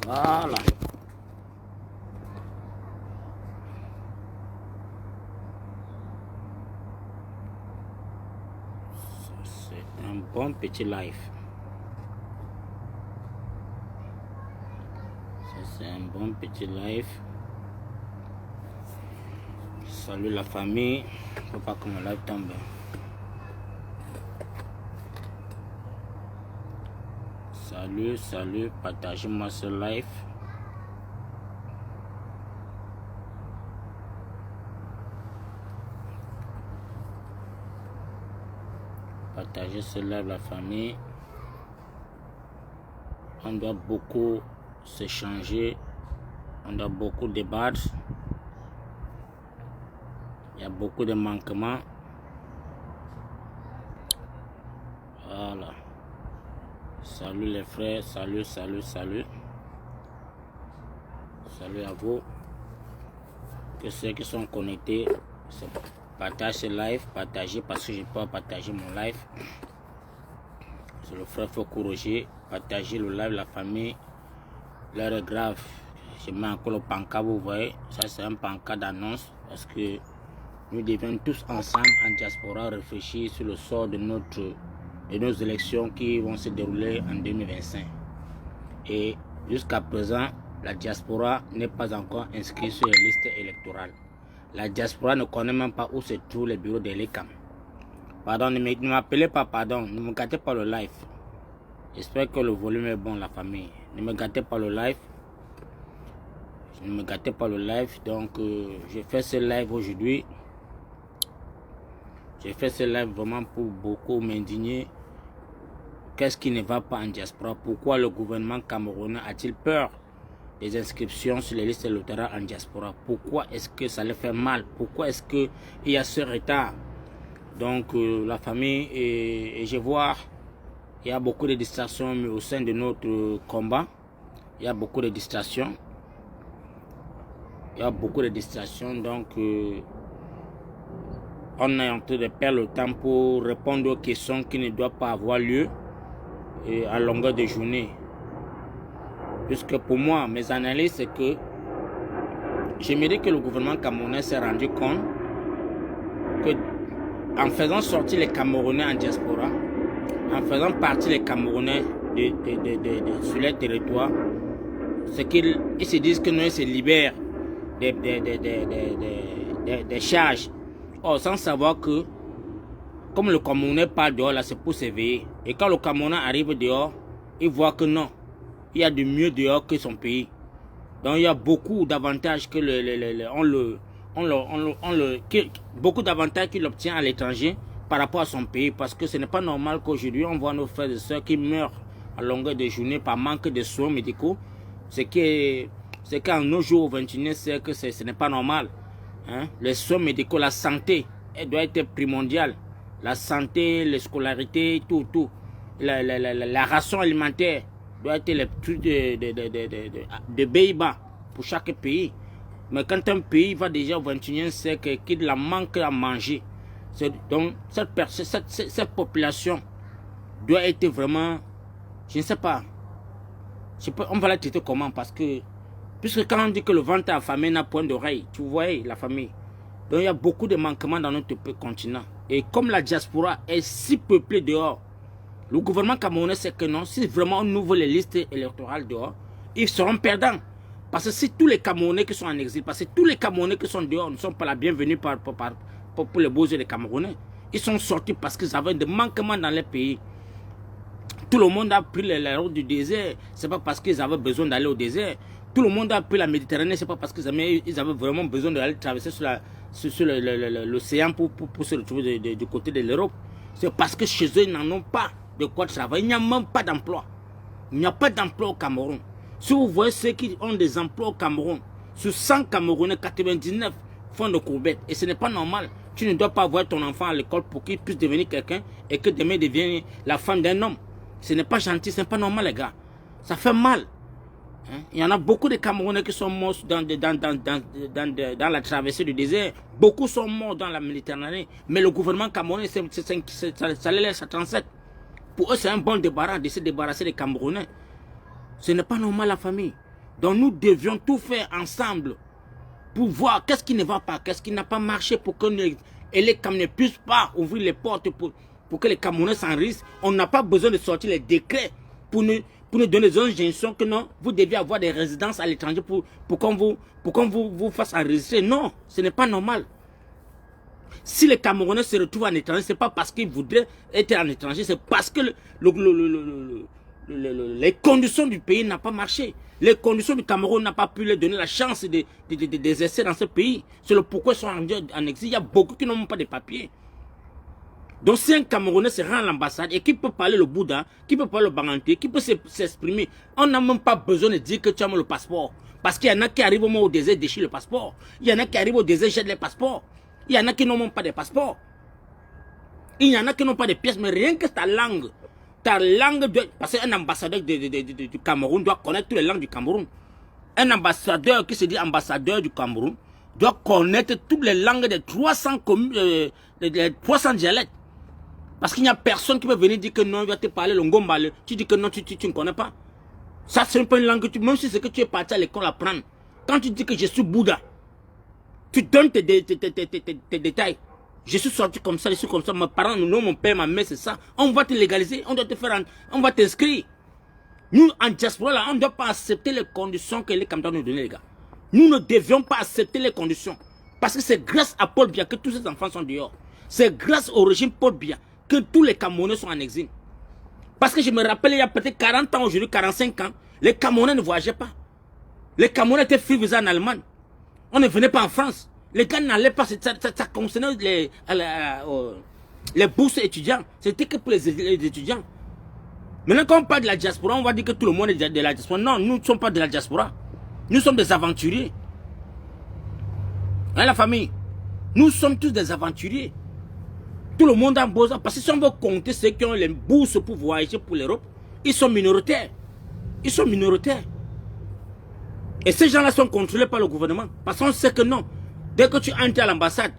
Voilà. C'est un bon petit live. C'est un bon petit live. Salut la famille. Faut pas que mon live tombe. Salut, partagez-moi ce live. Partagez ce live la famille. On doit beaucoup s'échanger. On doit beaucoup débattre. Il y a beaucoup de manquements. Voilà. Salut les frères, salut. Salut à vous. Que ceux qui sont connectés, partagez ce live, partagez parce que je peux partager mon live. C'est le frère Foko Roger. Partagez le live, la famille. L'heure est grave. Je mets encore le pancart, vous voyez. Ça, c'est un pancart d'annonce parce que nous devons tous ensemble en diaspora réfléchir sur le sort de nos élections qui vont se dérouler en 2025. Et jusqu'à présent, la diaspora n'est pas encore inscrite sur les listes électorales. La diaspora ne connaît même pas où se trouvent les bureaux de l'ECAM. Pardon, ne m'appelez pas, pardon, ne me gâtez pas le live. J'espère que le volume est bon, la famille. Ne me gâtez pas le live. Ne me gâtez pas le live. Donc, j'ai fait ce live aujourd'hui. J'ai fait ce live vraiment pour beaucoup m'indigner. Qu'est-ce qui ne va pas en diaspora? Pourquoi le gouvernement camerounais a-t-il peur des inscriptions sur les listes électorales en diaspora? Pourquoi est-ce que ça les fait mal? Pourquoi est-ce qu'il y a ce retard? Donc, la famille, et je vois, il y a beaucoup de distractions au sein de notre combat. Il y a beaucoup de distractions. Donc, on est en train de perdre le temps pour répondre aux questions qui ne doivent pas avoir lieu à longueur de journée. Puisque pour moi, mes analyses, c'est que je me dis que le gouvernement camerounais s'est rendu compte que en faisant sortir les Camerounais en diaspora, en faisant partir les Camerounais sur les territoires, c'est qu'ils se disent que nous, ils se libèrent des charges. Or, sans savoir que, comme le Camerounais part dehors, là, c'est pour s'éveiller. Et quand le Camerounais arrive dehors, il voit que non, il y a de mieux dehors que son pays. Donc, il y a beaucoup d'avantages que beaucoup d'avantages qu'il obtient à l'étranger par rapport à son pays. Parce que ce n'est pas normal qu'aujourd'hui, on voit nos frères et sœurs qui meurent à longueur de journée par manque de soins médicaux. C'est qu'en nos jours au 21e siècle, ce n'est pas normal. Hein? Les soins médicaux, la santé, elle doit être primordiale. La santé, les scolarités, tout. La ration alimentaire doit être le truc de Pays-Bas pour chaque pays. Mais quand un pays va déjà au 21e siècle, qu'il la manque à manger, donc cette population doit être vraiment, je ne sais pas, on va la traiter comment? Parce que, puisque quand on dit que le ventre affamé n'a point d'oreille, tu vois la famille. Donc il y a beaucoup de manquements dans notre continent. Et comme la diaspora est si peuplée dehors, le gouvernement camerounais sait que non, si vraiment on ouvre les listes électorales dehors, ils seront perdants. Parce que si tous les Camerounais qui sont en exil, parce que tous les Camerounais qui sont dehors ne sont pas la bienvenue pour les beaux yeux des Camerounais. Ils sont sortis parce qu'ils avaient des manquements dans les pays. Tout le monde a pris la route du désert, c'est pas parce qu'ils avaient besoin d'aller au désert. Tout le monde a pris la Méditerranée, c'est pas parce qu'ils avaient vraiment besoin d'aller traverser sur l'océan pour se retrouver du côté de l'Europe. C'est parce que chez eux, ils n'en ont pas de quoi travailler. Il n'y a même pas d'emploi. Il n'y a pas d'emploi au Cameroun. Si vous voyez ceux qui ont des emplois au Cameroun, sur 100 Camerounais, 99 font de courbettes. Et ce n'est pas normal. Tu ne dois pas avoir ton enfant à l'école pour qu'il puisse devenir quelqu'un et que demain devienne la femme d'un homme. Ce n'est pas gentil, ce n'est pas normal, les gars. Ça fait mal. Hein? Il y en a beaucoup de Camerounais qui sont morts dans la traversée du désert. Beaucoup sont morts dans la Méditerranée. Mais le gouvernement camerounais, ça les laisse à 37. Pour eux, c'est un bon débarras de se débarrasser des Camerounais. Ce n'est pas normal la famille. Donc nous devions tout faire ensemble pour voir qu'est-ce qui ne va pas, qu'est-ce qui n'a pas marché pour que les Camerounais ne puissent pas ouvrir les portes pour que les Camerounais s'enrichissent. On n'a pas besoin de sortir les décrets pour nous donner des injonctions que non, vous devez avoir des résidences à l'étranger pour qu'on vous fasse enregistrer. Non, ce n'est pas normal. Si les Camerounais se retrouvent en étranger, ce n'est pas parce qu'ils voudraient être en étranger, c'est parce que les conditions du pays n'ont pas marché. Les conditions du Cameroun n'ont pas pu leur donner la chance d'exercer dans ce pays. C'est le pourquoi ils sont en exil. Il y a beaucoup qui n'ont pas de papiers. Donc si un Camerounais se rend à l'ambassade et qui peut parler le Bouddha, qui peut parler le Banganté, qui peut s'exprimer, on n'a même pas besoin de dire que tu as le passeport. Parce qu'il y en a qui arrivent au désert déchirent le passeport. Il y en a qui arrivent au désert jettent les passeports. Il y en a qui n'ont même pas de passeport. Il y en a qui n'ont pas de pièces, mais rien que ta langue. Parce qu'un ambassadeur du Cameroun doit connaître toutes les langues du Cameroun. Un ambassadeur qui se dit ambassadeur du Cameroun doit connaître toutes les langues des 300 dialectes. Parce qu'il n'y a personne qui peut venir dire que non, il va te parler le Ngomba. Tu dis que non, tu ne connais pas. Ça, c'est pas une langue que même si c'est que tu es parti à l'école apprendre. Quand tu dis que je suis Bouddha, tu donnes tes détails. Je suis sorti comme ça, je suis comme ça. Mes parents, non, mon père, ma mère, c'est ça. On va te légaliser, on doit te faire, on va t'inscrire. Nous, en diaspora, là, on ne doit pas accepter les conditions que les Camerounais nous donnent, les gars. Nous ne devions pas accepter les conditions. Parce que c'est grâce à Paul Biya que tous ces enfants sont dehors. C'est grâce au régime Paul Biya que tous les Camerounais sont en exil. Parce que je me rappelle, il y a peut-être 40 ans, aujourd'hui, 45 ans, les Camerounais ne voyageaient pas. Les Camerounais étaient free visa en Allemagne. On ne venait pas en France. Les gars n'allaient pas, ça concernait les bourses étudiants. C'était que pour les étudiants. Maintenant, quand on parle de la diaspora, on va dire que tout le monde est de la diaspora. Non, nous ne sommes pas de la diaspora. Nous sommes des aventuriers. Hein, la famille? Nous sommes tous des aventuriers. Tout le monde a besoin. Parce que si on veut compter ceux qui ont les bourses pour voyager pour l'Europe, ils sont minoritaires. Ils sont minoritaires. Et ces gens-là sont contrôlés par le gouvernement. Parce qu'on sait que non. Dès que tu entres à l'ambassade,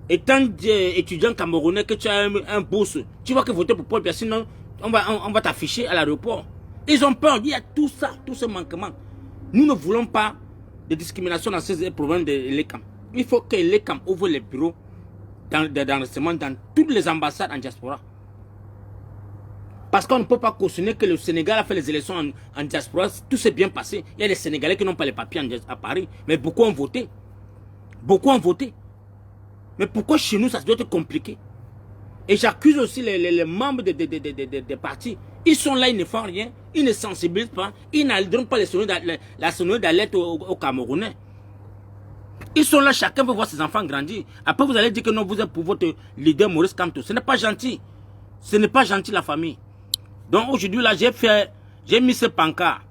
étant étudiant camerounais, que tu as un bourse, tu vas que voter pour Paul Biya, sinon on va t'afficher à l'aéroport. Ils ont peur. Il y a tout ça, tout ce manquement. Nous ne voulons pas de discrimination dans ces problèmes de l'ECAM. Il faut que l'ECAM ouvre les bureaux d'enregistrement dans toutes les ambassades en diaspora. Parce qu'on ne peut pas cautionner que le Sénégal a fait les élections en diaspora. Tout s'est bien passé. Il y a des Sénégalais qui n'ont pas les papiers à Paris. Mais beaucoup ont voté. Beaucoup ont voté. Mais pourquoi chez nous, ça doit être compliqué? Et j'accuse aussi les membres des partis. Ils sont là, ils ne font rien. Ils ne sensibilisent pas. Ils ne donnent pas la sonnette d'alerte aux Camerounais. Ils sont là, chacun veut voir ses enfants grandir. Après, vous allez dire que non, vous êtes pour votre leader Maurice Kamto. Ce n'est pas gentil. Ce n'est pas gentil, la famille. Donc aujourd'hui, là, j'ai mis ce pancart.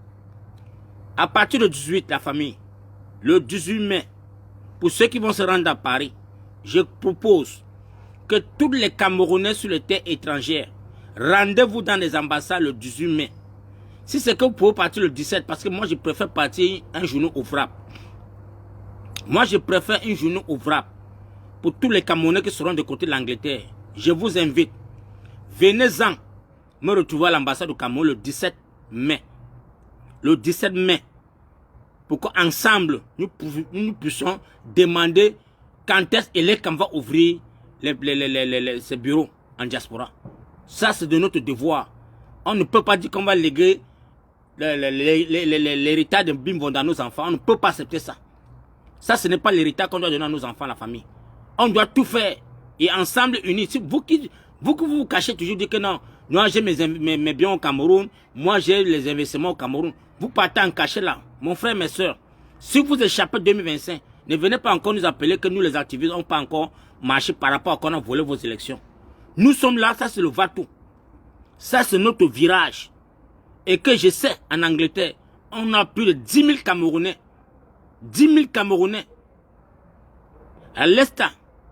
À partir du 18, la famille, le 18 mai, pour ceux qui vont se rendre à Paris, je propose que tous les Camerounais sur les terres étrangères, rendez-vous dans les ambassades le 18 mai. Si c'est que vous pouvez partir le 17, parce que moi, je préfère partir un journée ouvrable. Moi, je préfère une journée ouvrable pour tous les Camerounais qui seront de côté de l'Angleterre. Je vous invite. Venez-en me retrouver à l'ambassade du Cameroun le 17 mai. Le 17 mai. Pour qu'ensemble, nous puissions demander quand est-ce que l'ECAM va ouvrir ces bureaux en diaspora. Ça, c'est de notre devoir. On ne peut pas dire qu'on va léguer l'héritage de Bimbo dans nos enfants. On ne peut pas accepter ça. Ça, ce n'est pas l'héritage qu'on doit donner à nos enfants, la famille. On doit tout faire. Et ensemble, unis. Si vous vous cachez toujours, dire que non, moi j'ai mes biens au Cameroun, moi j'ai les investissements au Cameroun. Vous partez en cachet là. Mon frère, mes soeurs, si vous échappez 2025, ne venez pas encore nous appeler que nous les activistes n'ont pas encore marché par rapport à qu'on a volé vos élections. Nous sommes là, ça c'est le va-tout. Ça c'est notre virage. Et que je sais, en Angleterre, on a plus de 10 000 Camerounais. 10 000 Camerounais. À l'Est,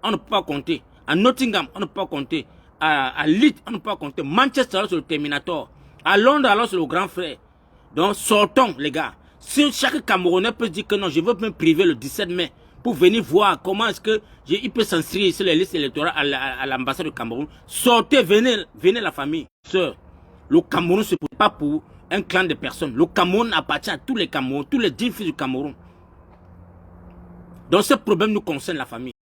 on ne peut pas compter. À Nottingham, on ne peut pas compter. À Leeds, on ne peut pas compter. Manchester, alors c'est le Terminator. À Londres, alors c'est le grand frère. Donc sortons, les gars. Si chaque Camerounais peut dire que non, je veux me priver le 17 mai pour venir voir comment est-ce que il peut s'inscrire sur les listes électorales à l'ambassade du Cameroun. Sortez, venez la famille. Sœur, le Cameroun, ce n'est pas pour un clan de personnes. Le Cameroun appartient à tous les Cameroun, tous les 10 fils du Cameroun. Donc ce problème nous concerne la famille.